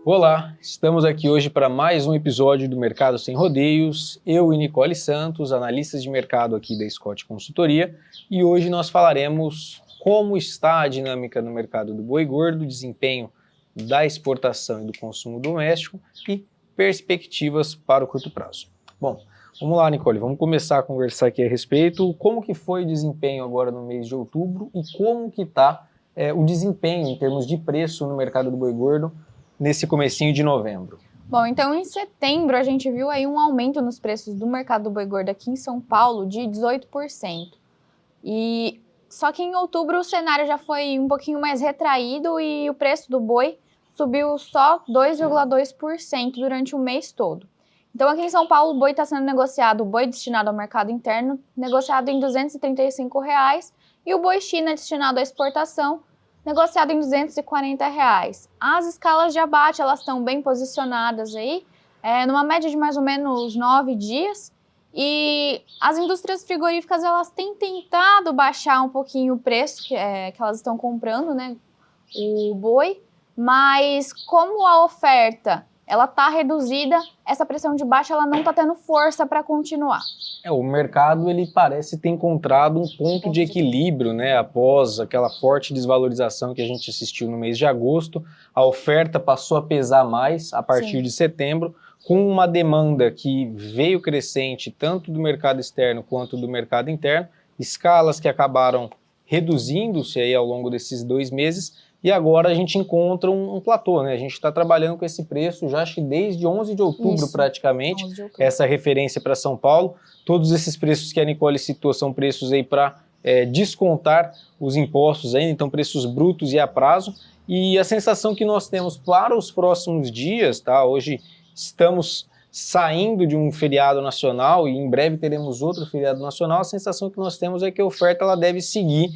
Olá, estamos aqui hoje para mais um episódio do Mercado Sem Rodeios. Eu e Nicole Santos, analistas de mercado aqui da Scott Consultoria, e hoje nós falaremos como está a dinâmica no mercado do boi gordo, desempenho da exportação e do consumo doméstico e perspectivas para o curto prazo. Bom, vamos lá, Nicole, vamos começar a conversar aqui a respeito. Como que foi o desempenho agora no mês de outubro e como que está o desempenho em termos de preço no mercado do boi gordo nesse comecinho de novembro? Bom, então em setembro a gente viu aí um aumento nos preços do mercado do boi gordo aqui em São Paulo de 18%. Só que em outubro o cenário já foi um pouquinho mais retraído e o preço do boi subiu só 2,2% durante o mês todo. Então aqui em São Paulo o boi está sendo negociado, o boi destinado ao mercado interno, negociado em R$ 235 e o boi China destinado à exportação, negociado em R$ 240. As escalas de abate, elas estão bem posicionadas aí, numa média de mais ou menos 9 dias. E as indústrias frigoríficas, elas têm tentado baixar um pouquinho o preço que elas estão comprando, né, o boi. Mas como a oferta ela está reduzida, essa pressão de baixa ela não está tendo força para continuar. O mercado ele parece ter encontrado um ponto de equilíbrio, né? Após aquela forte desvalorização que a gente assistiu no mês de agosto, a oferta passou a pesar mais a partir de setembro, com uma demanda que veio crescente tanto do mercado externo quanto do mercado interno, escalas que acabaram reduzindo-se aí ao longo desses 2 meses, e agora a gente encontra um platô, né? A gente está trabalhando com esse preço já acho que desde 11 de outubro praticamente, 11 de outubro. Essa referência para São Paulo. Todos esses preços que a Nicole citou são preços aí para descontar os impostos ainda, então preços brutos e a prazo. E a sensação que nós temos para os próximos dias, tá? Hoje estamos saindo de um feriado nacional e em breve teremos outro feriado nacional. A sensação que nós temos é que a oferta ela deve seguir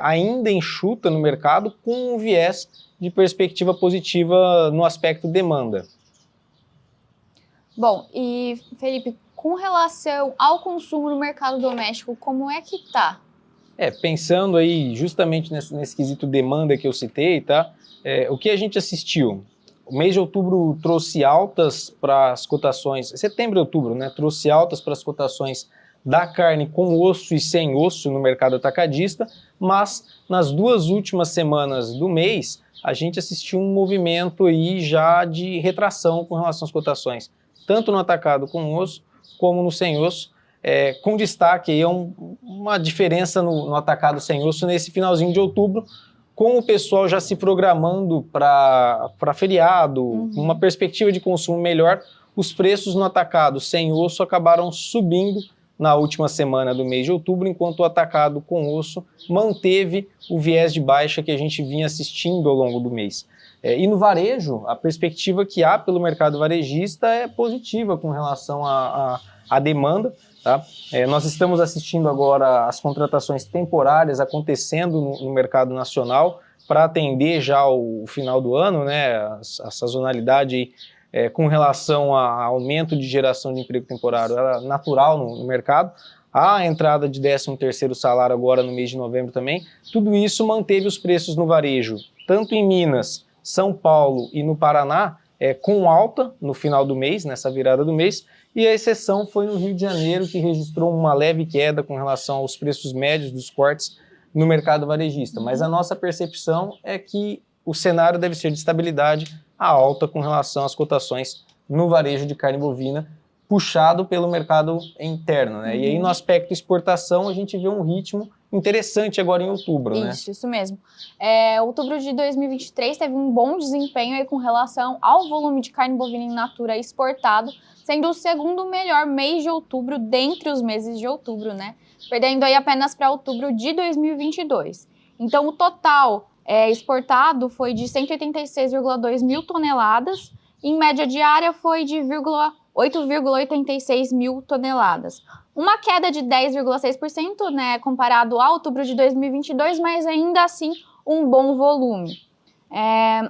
ainda enxuta no mercado, com um viés de perspectiva positiva no aspecto demanda. Bom, e Felipe, com relação ao consumo no mercado doméstico, como é que tá? Pensando aí justamente nesse quesito demanda que eu citei, tá? O que a gente assistiu? O mês de outubro trouxe altas para as cotações, setembro e outubro, né? Trouxe altas para as cotações da carne com osso e sem osso no mercado atacadista, mas nas 2 últimas semanas do mês a gente assistiu um movimento aí já de retração com relação às cotações, tanto no atacado com osso como no sem osso, com destaque aí uma diferença no atacado sem osso nesse finalzinho de outubro, com o pessoal já se programando para feriado, uma perspectiva de consumo melhor. Os preços no atacado sem osso acabaram subindo na última semana do mês de outubro, enquanto o atacado com osso manteve o viés de baixa que a gente vinha assistindo ao longo do mês. E no varejo, a perspectiva que há pelo mercado varejista é positiva com relação à demanda. Tá? Nós estamos assistindo agora as contratações temporárias acontecendo no mercado nacional para atender já o final do ano, né? A sazonalidade aí, com relação a aumento de geração de emprego temporário, ela é natural no mercado. A entrada de 13º salário agora no mês de novembro também, tudo isso manteve os preços no varejo, tanto em Minas, São Paulo e no Paraná, com alta no final do mês, nessa virada do mês, e a exceção foi no Rio de Janeiro, que registrou uma leve queda com relação aos preços médios dos cortes no mercado varejista. Mas a nossa percepção é que o cenário deve ser de estabilidade a alta com relação às cotações no varejo de carne bovina, puxado pelo mercado interno, né? E aí no aspecto exportação a gente vê um ritmo interessante agora em outubro, né? Isso mesmo. Outubro de 2023 teve um bom desempenho aí com relação ao volume de carne bovina in natura exportado, sendo o segundo melhor mês de outubro dentre os meses de outubro, né? Perdendo aí apenas para outubro de 2022. Então o total exportado foi de 186,2 mil toneladas, em média diária foi de 8,86 mil toneladas. Uma queda de 10,6%, né, comparado a outubro de 2022, mas ainda assim um bom volume.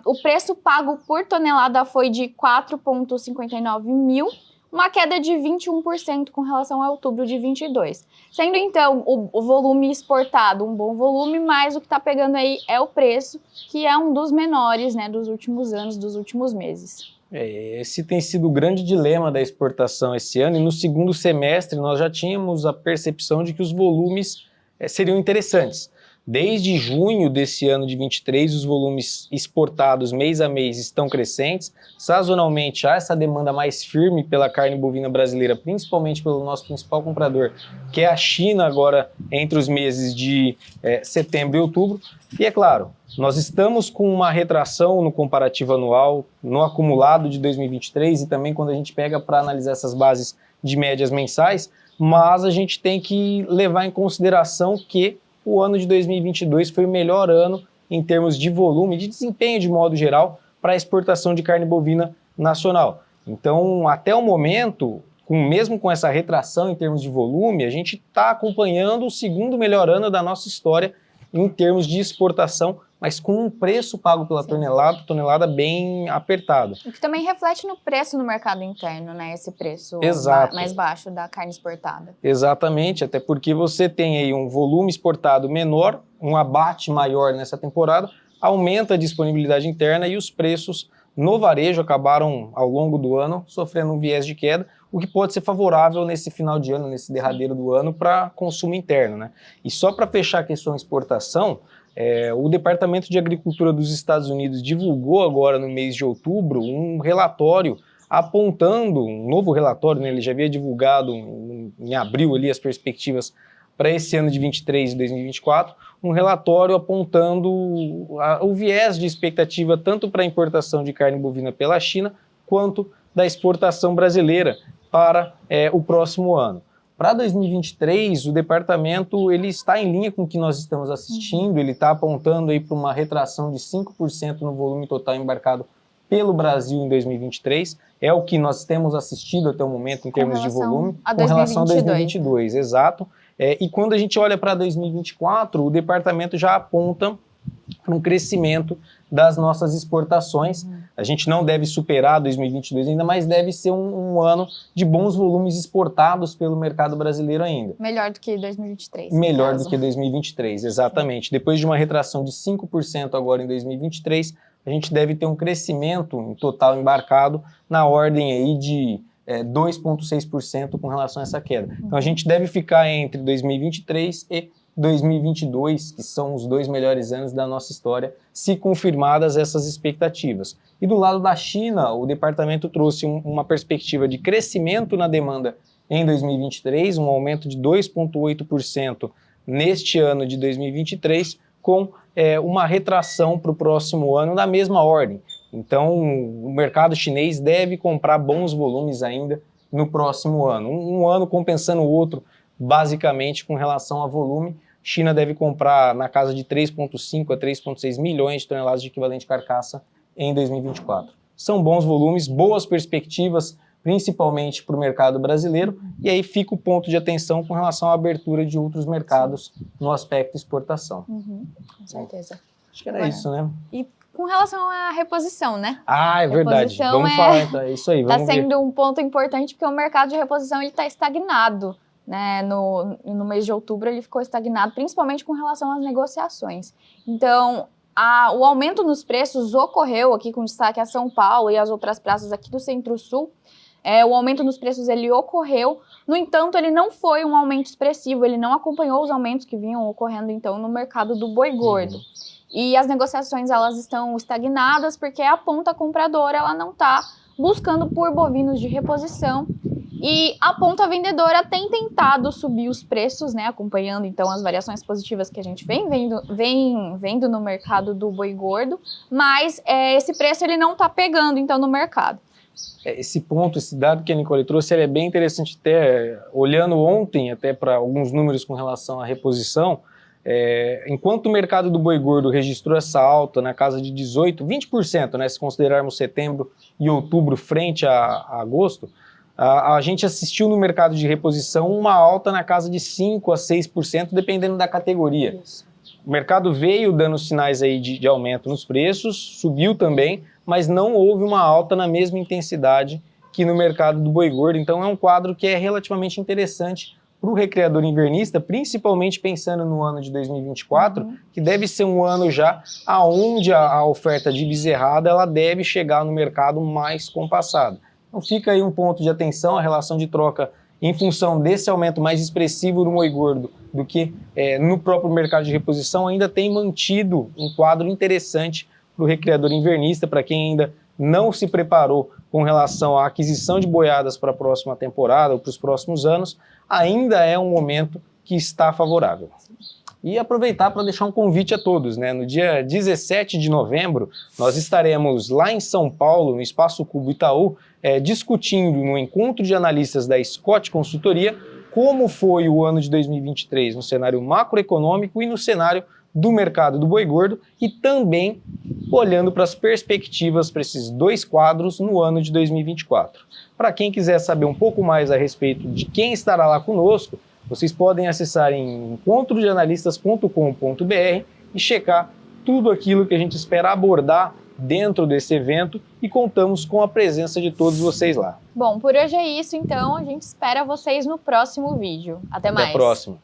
O preço pago por tonelada foi de 4,59 mil, uma queda de 21% com relação a outubro de 22. Sendo então o volume exportado um bom volume, mas o que está pegando aí é o preço, que é um dos menores, né, dos últimos anos, dos últimos meses. Esse tem sido o grande dilema da exportação esse ano, e no segundo semestre nós já tínhamos a percepção de que os volumes seriam interessantes. Desde junho desse ano de 23, os volumes exportados mês a mês estão crescentes. Sazonalmente, há essa demanda mais firme pela carne bovina brasileira, principalmente pelo nosso principal comprador, que é a China, agora entre os meses de setembro e outubro. E é claro, nós estamos com uma retração no comparativo anual, no acumulado de 2023, e também quando a gente pega para analisar essas bases de médias mensais, mas a gente tem que levar em consideração que o ano de 2022 foi o melhor ano em termos de volume, de desempenho de modo geral, para a exportação de carne bovina nacional. Então, até o momento, mesmo com essa retração em termos de volume, a gente está acompanhando o segundo melhor ano da nossa história em termos de exportação, mas com um preço pago pela tonelada bem apertado. O que também reflete no preço no mercado interno, né? Esse preço mais baixo da carne exportada. Exatamente, até porque você tem aí um volume exportado menor, um abate maior nessa temporada, aumenta a disponibilidade interna e os preços no varejo acabaram, ao longo do ano, sofrendo um viés de queda, o que pode ser favorável nesse final de ano, nesse derradeiro do ano, para consumo interno, né? E só para fechar a questão exportação, o Departamento de Agricultura dos Estados Unidos divulgou agora no mês de outubro um relatório apontando, um novo relatório, né? Ele já havia divulgado em abril ali as perspectivas para esse ano de 23 e 2024, um relatório apontando o viés de expectativa tanto para a importação de carne bovina pela China quanto da exportação brasileira para o próximo ano. Para 2023, o departamento ele está em linha com o que nós estamos assistindo, ele está apontando aí para uma retração de 5% no volume total embarcado pelo Brasil em 2023, é o que nós temos assistido até o momento em termos de volume, com relação a 2022, exato. E quando a gente olha para 2024, o departamento já aponta para um crescimento das nossas exportações. A gente não deve superar 2022 ainda, mas deve ser um ano de bons volumes exportados pelo mercado brasileiro ainda. Melhor do que 2023. Melhor do que 2023, exatamente. Depois de uma retração de 5% agora em 2023, a gente deve ter um crescimento em total embarcado na ordem aí de 2,6% com relação a essa queda. Então a gente deve ficar entre 2023 e 2022, que são os 2 melhores anos da nossa história, se confirmadas essas expectativas. E do lado da China, o departamento trouxe uma perspectiva de crescimento na demanda em 2023, um aumento de 2,8% neste ano de 2023, com uma retração para o próximo ano na mesma ordem. Então, o mercado chinês deve comprar bons volumes ainda no próximo ano. Um ano compensando o outro, basicamente, com relação a volume. China deve comprar na casa de 3,5 a 3,6 milhões de toneladas de equivalente carcaça em 2024. São bons volumes, boas perspectivas, principalmente para o mercado brasileiro, e aí fica o ponto de atenção com relação à abertura de outros mercados no aspecto exportação. Com certeza. Acho que era isso, né? E com relação à reposição, né? Ah, é verdade. Vamos falar, então. É isso aí, vamos ver. Está sendo um ponto importante porque o mercado de reposição está estagnado, né? No mês de outubro ele ficou estagnado, principalmente com relação às negociações. Então, o aumento nos preços ocorreu aqui com destaque a São Paulo e as outras praças aqui do Centro-Sul. O aumento nos preços ele ocorreu, no entanto, ele não foi um aumento expressivo, ele não acompanhou os aumentos que vinham ocorrendo, então, no mercado do boi gordo. E as negociações, elas estão estagnadas porque a ponta compradora, ela não está buscando por bovinos de reposição, e a ponta vendedora tem tentado subir os preços, né, acompanhando, então, as variações positivas que a gente vem vendo no mercado do boi gordo, mas esse preço, ele não está pegando, então, no mercado. Esse ponto, esse dado que a Nicole trouxe, ele é bem interessante até, olhando ontem até para alguns números com relação à reposição, enquanto o mercado do boi gordo registrou essa alta na casa de 18%, 20%, né, se considerarmos setembro e outubro frente a agosto, a gente assistiu no mercado de reposição uma alta na casa de 5% a 6%, dependendo da categoria. Isso. O mercado veio dando sinais aí de aumento nos preços, subiu também, mas não houve uma alta na mesma intensidade que no mercado do boi gordo. Então é um quadro que é relativamente interessante para o recreador invernista, principalmente pensando no ano de 2024, que deve ser um ano já aonde a oferta de bezerrada ela deve chegar no mercado mais compassada. Então fica aí um ponto de atenção, a relação de troca em função desse aumento mais expressivo do boi gordo do que no próprio mercado de reposição, ainda tem mantido um quadro interessante para o recreador invernista, para quem ainda não se preparou com relação à aquisição de boiadas para a próxima temporada ou para os próximos anos, ainda é um momento que está favorável. E aproveitar para deixar um convite a todos, né? No dia 17 de novembro, nós estaremos lá em São Paulo, no Espaço Cubo Itaú, discutindo no encontro de analistas da Scott Consultoria como foi o ano de 2023 no cenário macroeconômico e no cenário do mercado do boi gordo e também olhando para as perspectivas para esses dois quadros no ano de 2024. Para quem quiser saber um pouco mais a respeito de quem estará lá conosco, vocês podem acessar em encontrodeanalistas.com.br e checar tudo aquilo que a gente espera abordar dentro desse evento e contamos com a presença de todos vocês lá. Bom, por hoje é isso, então. A gente espera vocês no próximo vídeo. Até mais. Até a próxima.